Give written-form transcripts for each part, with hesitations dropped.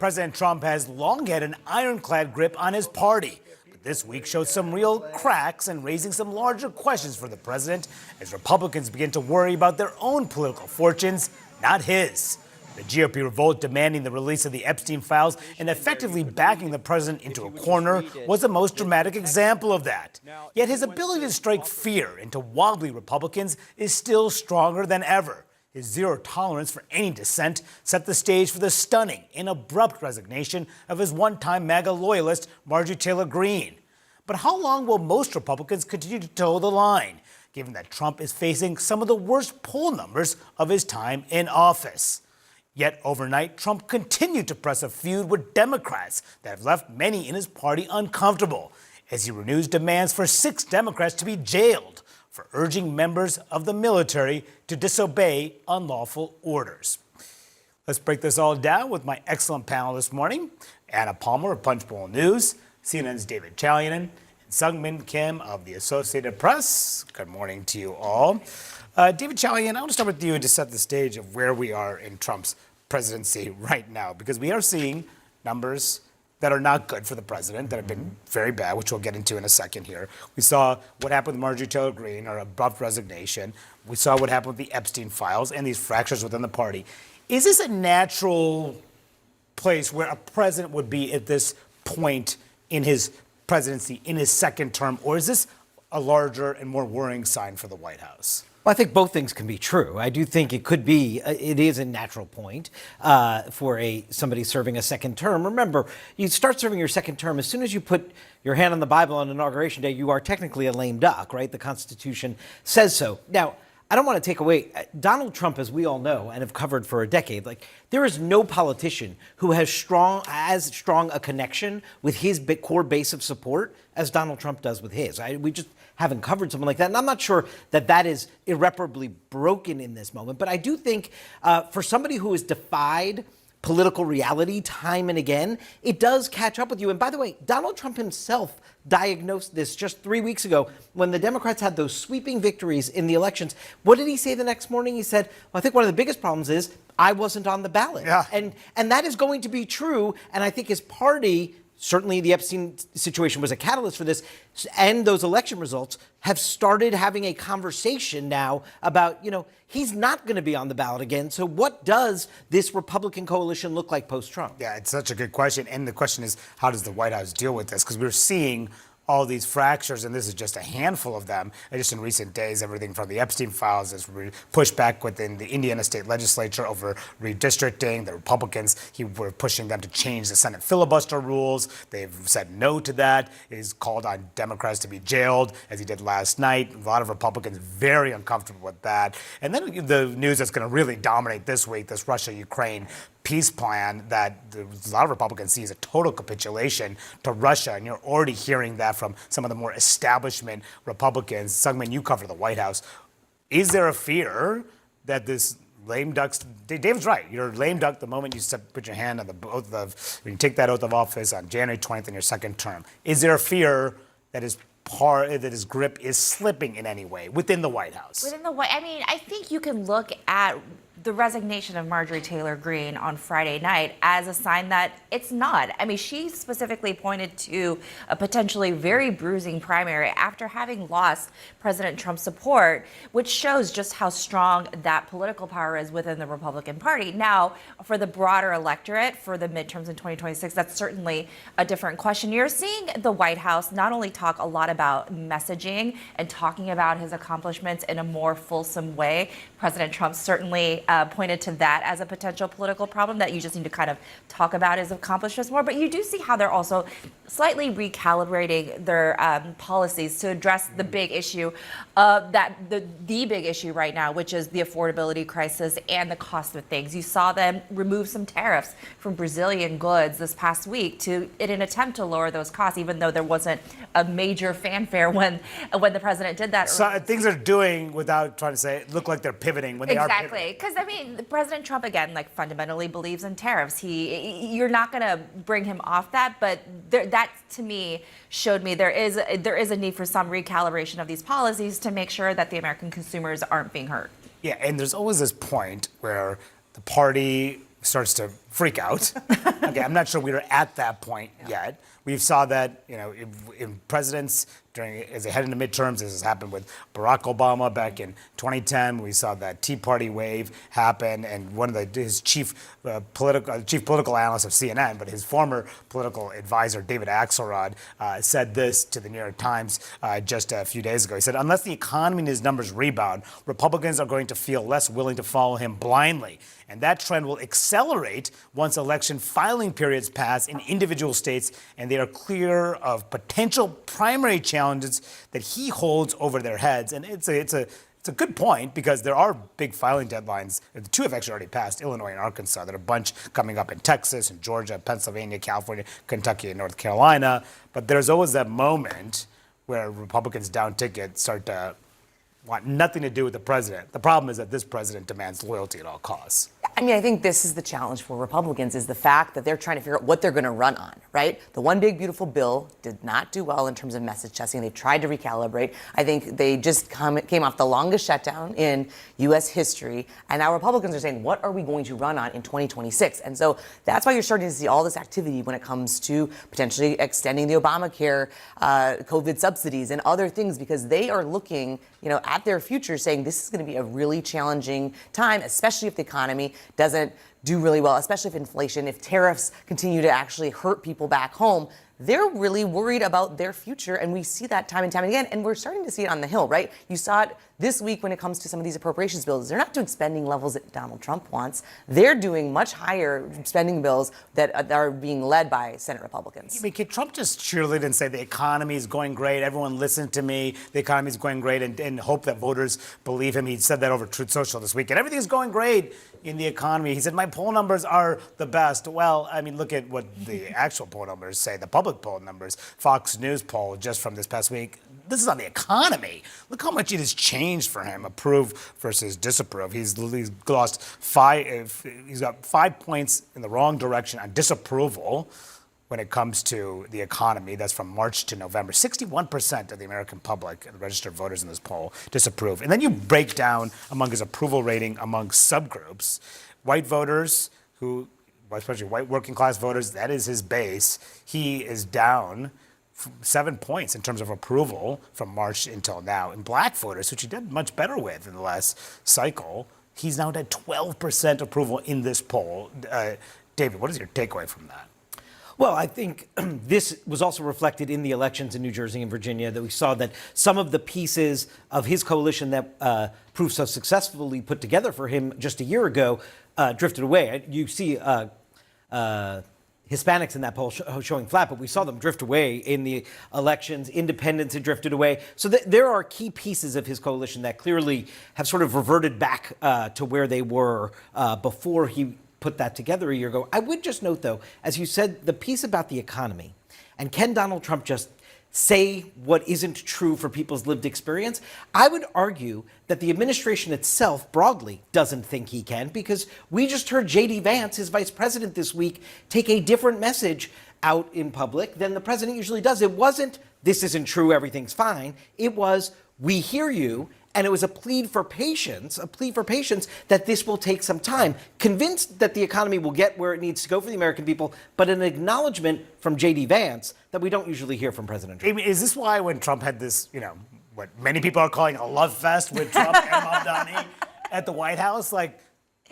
President Trump has long had an ironclad grip on his party, but this week showed some real cracks and raising some larger questions for the president as Republicans begin to worry about their own political fortunes, not his. The GOP revolt demanding the release of the Epstein files and effectively backing the president into a corner was the most dramatic example of that. Yet his ability to strike fear into wobbly Republicans is still stronger than ever. His zero tolerance for any dissent set the stage for the stunning and abrupt resignation of his one-time MAGA loyalist, Marjorie Taylor Greene. But how long will most Republicans continue to toe the line, given that Trump is facing some of the worst poll numbers of his time in office? Yet overnight, Trump continued to press a feud with Democrats that have left many in his party uncomfortable, as he renews demands for 6 Democrats to be jailed for urging members of the military to disobey unlawful orders. Let's break this all down with my excellent panel this morning. Anna Palmer of Punchbowl News, CNN's David Chalianen, and Sungmin Kim of the Associated Press. Good morning to you all. David Chalianen, I want to start with you to set the stage of where we are in Trump's presidency right now, because we are seeing numbers that are not good for the president, that have been very bad, which we'll get into in a second here. We saw what happened with Marjorie Taylor Greene, her abrupt resignation. We saw what happened with the Epstein files and these fractures within the party. Is this a natural place where a president would be at this point in his presidency, in his second term, or is this a larger and more worrying sign for the White House? Well, I think both things can be true. I do think it could be, it is a natural point for somebody serving a second term. Remember, you start serving your second term, as soon as you put your hand on the Bible on Inauguration Day, you are technically a lame duck, right? The Constitution says so. Now, I don't want to take away, Donald Trump, as we all know and have covered for a decade, there is no politician who has as strong a connection with his core base of support as Donald Trump does with his. We just haven't covered someone like that. And I'm not sure that is irreparably broken in this moment. But I do think for somebody who has defied political reality time and again, it does catch up with you. And by the way, Donald Trump himself diagnosed this just 3 weeks ago when the Democrats had those sweeping victories in the elections. What did he say the next morning? He said, well, I think one of the biggest problems is I wasn't on the ballot. Yeah. And that is going to be true. And I think his party, certainly the Epstein situation was a catalyst for this, and those election results have started having a conversation now about, he's not going to be on the ballot again. So what does this Republican coalition look like post-Trump? Yeah, it's such a good question. And the question is, how does the White House deal with this? Because we're seeing all these fractures, and this is just a handful of them. And just in recent days, everything from the Epstein files is pushed back within the Indiana state legislature over redistricting. The Republicans, were pushing them to change the Senate filibuster rules. They've said no to that. He's called on Democrats to be jailed, as he did last night. A lot of Republicans very uncomfortable with that. And then the news that's going to really dominate this week, this Russia-Ukraine peace plan that a lot of Republicans see as a total capitulation to Russia, and you're already hearing that from some of the more establishment Republicans. Sungmin, you cover the White House. Is there a fear that this lame duck, David's right, you're a lame duck the moment you put your hand on the oath of, when you take that oath of office on January 20th in your second term? Is there a fear that his grip is slipping in any way within the White House? I think you can look at the resignation of Marjorie Taylor Greene on Friday night as a sign that it's not. She specifically pointed to a potentially very bruising primary after having lost President Trump's support, which shows just how strong that political power is within the Republican Party. Now, for the broader electorate, for the midterms in 2026, that's certainly a different question. You're seeing the White House not only talk a lot about messaging and talking about his accomplishments in a more fulsome way. President Trump certainly pointed to that as a potential political problem, that you just need to kind of talk about his accomplishments more. But you do see how they're also slightly recalibrating their policies to address the big issue, the big issue right now, which is the affordability crisis and the cost of things. You saw them remove some tariffs from Brazilian goods this past week in an attempt to lower those costs, even though there wasn't a major fanfare when the president did that. So things are doing, without trying to say it, look like they're pivoting when they are pivoting. Exactly, because President Trump, again, fundamentally believes in tariffs. You're not going to bring him off that, but that to me showed me there is a need for some recalibration of these policies to make sure that the American consumers aren't being hurt. Yeah, and there's always this point where the party starts to freak out. Okay, I'm not sure we were at that point yet. We saw that, in presidents as they head into midterms. This has happened with Barack Obama back in 2010. We saw that Tea Party wave happen, and one of his chief political analyst of CNN, but his former political advisor, David Axelrod, said this to the New York Times just a few days ago. He said, unless the economy and his numbers rebound, Republicans are going to feel less willing to follow him blindly. And that trend will accelerate once election filing periods pass in individual states and they are clear of potential primary challenges that he holds over their heads. And it's a good point because there are big filing deadlines. The two have actually already passed, Illinois and Arkansas. There are a bunch coming up in Texas and Georgia, Pennsylvania, California, Kentucky, and North Carolina. But there's always that moment where Republicans down ticket start to want nothing to do with the president. The problem is that this president demands loyalty at all costs. I mean, I think this is the challenge for Republicans is the fact that they're trying to figure out what they're going to run on, right? The one big beautiful bill did not do well in terms of message testing. They tried to recalibrate. I think they just came off the longest shutdown in U.S. history. And now Republicans are saying, what are we going to run on in 2026? And so that's why you're starting to see all this activity when it comes to potentially extending the Obamacare COVID subsidies and other things, because they are looking, at their future saying this is going to be a really challenging time, especially if the economy doesn't do really well, especially if inflation, if tariffs continue to actually hurt people back home. They're really worried about their future, and we see that time and time again, and we're starting to see it on the Hill, right? You saw it this week when it comes to some of these appropriations bills. They're not doing spending levels that Donald Trump wants. They're doing much higher spending bills that are being led by Senate Republicans. I mean, can Trump just cheerlead and say the economy is going great, everyone listen to me, the economy is going great, and hope that voters believe him? He said that over Truth Social this weekend. Everything's going great in the economy. He said, my poll numbers are the best. Well, I mean, look at what the actual poll numbers say, the public poll numbers. Fox News poll just from this past week. This is on the economy. Look how much it has changed for him, approve versus disapprove. He's lost he's got 5 points in the wrong direction on disapproval when it comes to the economy. That's from March to November. 61% of the American public, the registered voters in this poll, disapprove. And then you break down among his approval rating among subgroups. White voters, especially white working class voters, that is his base. He is down 7 points in terms of approval from March until now. And black voters, which he did much better with in the last cycle, he's now at 12% approval in this poll. David, what is your takeaway from that? Well, I think this was also reflected in the elections in New Jersey and Virginia, that we saw that some of the pieces of his coalition that proved so successfully put together for him just a year ago drifted away. You see Hispanics in that poll showing flat, but we saw them drift away in the elections. Independents had drifted away. So there are key pieces of his coalition that clearly have sort of reverted back to where they were before he put that together a year ago. I would just note, though, as you said, the piece about the economy, and can Donald Trump just say what isn't true for people's lived experience? I would argue that the administration itself broadly doesn't think he can, because we just heard J.D. Vance, his vice president this week, take a different message out in public than the president usually does. It wasn't, this isn't true, everything's fine. It was, we hear you. And it was a plea for patience that this will take some time. Convinced that the economy will get where it needs to go for the American people, but an acknowledgement from J.D. Vance that we don't usually hear from President Trump. Is this why when Trump had this, what many people are calling a love fest with Trump and Mamdani at the White House,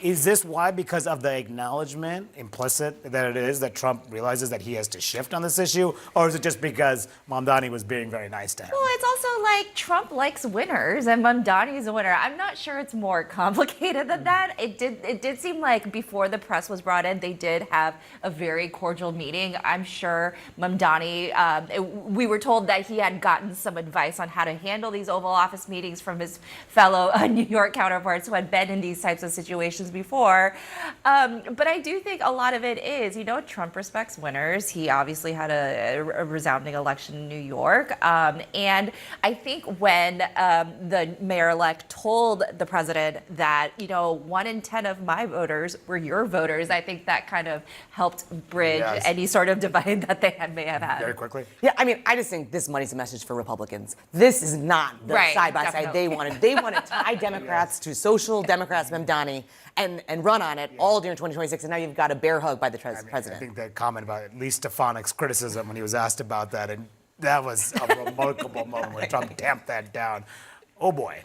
is this why, because of the acknowledgement implicit that it is, that Trump realizes that he has to shift on this issue? Or is it just because Mamdani was being very nice to him? Well, it's also like Trump likes winners and Mamdani is a winner. I'm not sure it's more complicated than that. It did seem like before the press was brought in, they did have a very cordial meeting. I'm sure Mamdani, we were told that he had gotten some advice on how to handle these Oval Office meetings from his fellow New York counterparts who had been in these types of situations before. But I do think a lot of it is, Trump respects winners. He obviously had a resounding election in New York. And I think when the mayor-elect told the president that, 1 in 10 of my voters were your voters, I think that kind of helped bridge any sort of divide that they may have had. Very quickly. Yeah, I mean, I just think this money's a message for Republicans. This is not the side-by-side they wanted. They wanted to tie Democrats to social Democrats, Mamdani, and run on it all during 2026, and now you've got a bear hug by the president. I think that comment about at least Stefanik's criticism when he was asked about that, and that was a remarkable moment when Trump tamped that down. Oh boy.